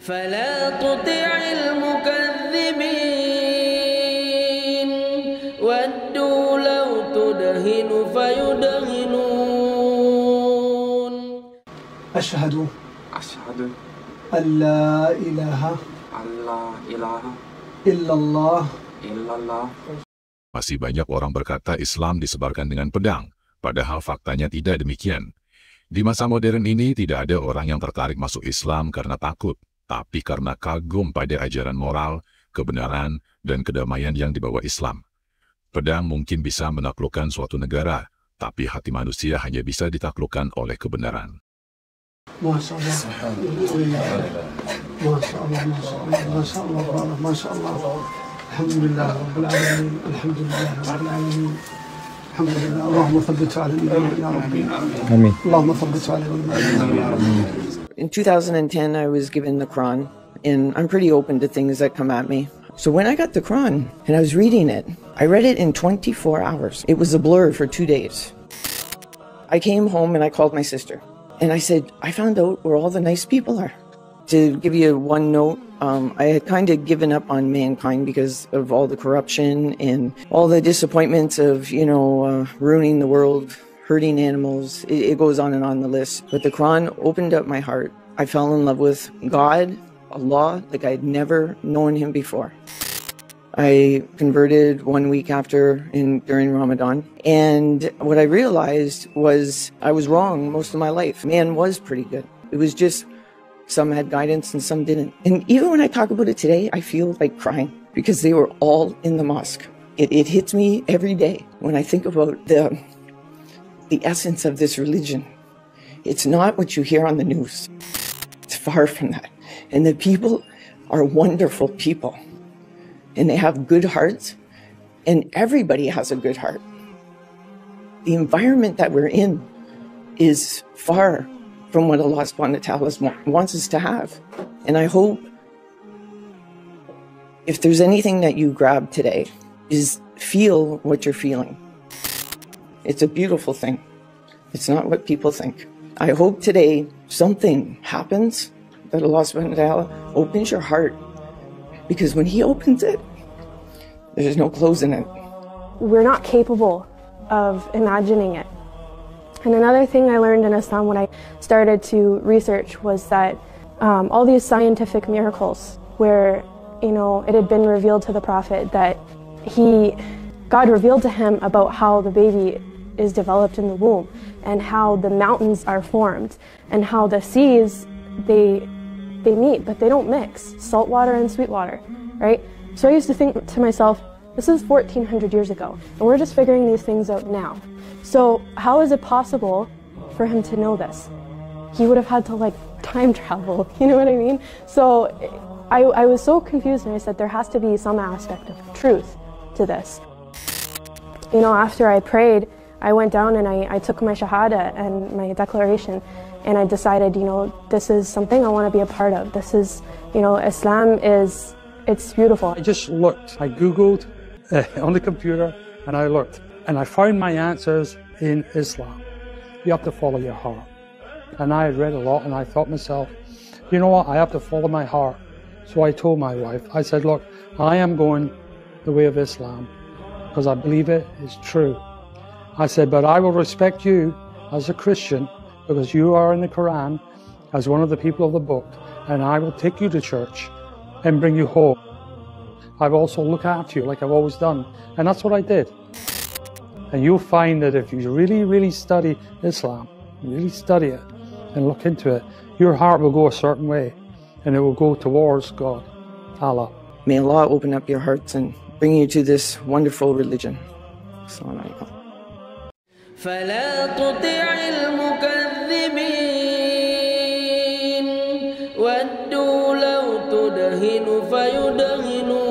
فلا تطع المكذبين ودوا لو تدهن فيدهنون أشهد أن لا إله إلا الله. Masih banyak orang berkata Islam disebarkan dengan pedang, padahal faktanya tidak demikian. Di masa modern ini tidak ada orang yang tertarik masuk Islam karena takut, tapi karena kagum pada ajaran moral, kebenaran, dan kedamaian yang dibawa Islam. Pedang mungkin bisa menaklukkan suatu negara, tapi hati manusia hanya bisa ditaklukkan oleh kebenaran. Masya Allah, Masya Allah, Masya Allah, Masya Allah. Alhamdulillah Rabbil Alamin, Alhamdulillah Rabbil Alamin. Alhamdulillah, Allahumma thabbit ala al-iman ya Rabbi. Amin. Allahumma thabbit ala al-iman ya Rabbi. In 2010, I was given the Quran, and I'm pretty open to things that come at me. So when I got the Quran and I was reading it, I read it in 24 hours. It was a blur for 2 days. I came home and I called my sister, and I said, I found out where all the nice people are. To give you one note, I had kind of given up on mankind because of all the corruption and all the disappointments of, ruining the world, hurting animals. It goes on and on the list. But the Quran opened up my heart. I fell in love with God, Allah, like I'd never known him before. I converted 1 week after during Ramadan. And what I realized was I was wrong most of my life. Man was pretty good. It was just some had guidance and some didn't. And even when I talk about it today, I feel like crying because they were all in the mosque. It hits me every day when I think about the essence of this religion. It's not what you hear on the news. It's far from that. And the people are wonderful people. And they have good hearts. And everybody has a good heart. The environment that we're in is far from what Allah subhanahu wa ta'ala wants us to have. And I hope if there's anything that you grab today is feel what you're feeling. It's a beautiful thing. It's not what people think. I hope today something happens that Allah subhanahu wa ta'ala opens your heart, because when He opens it, there's no closing it. We're not capable of imagining it. And another thing I learned in Islam when I started to research was that all these scientific miracles where, it had been revealed to the Prophet that God revealed to him about how the baby is developed in the womb and how the mountains are formed and how the seas, they meet, but they don't mix, salt water and sweet water, right? So I used to think to myself, this is 1400 years ago, and we're just figuring these things out now. So how is it possible for him to know this? He would have had to time travel, you know what I mean? So I was so confused, and I said there has to be some aspect of truth to this. After I prayed, I went down and I took my shahada and my declaration, and I decided, this is something I want to be a part of. This is, Islam it's beautiful. I just looked, I Googled on the computer, and I looked. And I found my answers in Islam. You have to follow your heart. And I had read a lot, and I thought to myself, you know what, I have to follow my heart. So I told my wife, I said, look, I am going the way of Islam because I believe it is true. I said, but I will respect you as a Christian because you are in the Quran as one of the people of the book, and I will take you to church and bring you home. I will also look after you like I've always done. And that's what I did. And you'll find that if you really, really study Islam, really study it and look into it, your heart will go a certain way and it will go towards God, Allah. May Allah open up your hearts and bring you to this wonderful religion. Assalamu alaikum. فلا تطع المكذبين ودوا لو تدهن فيدهنون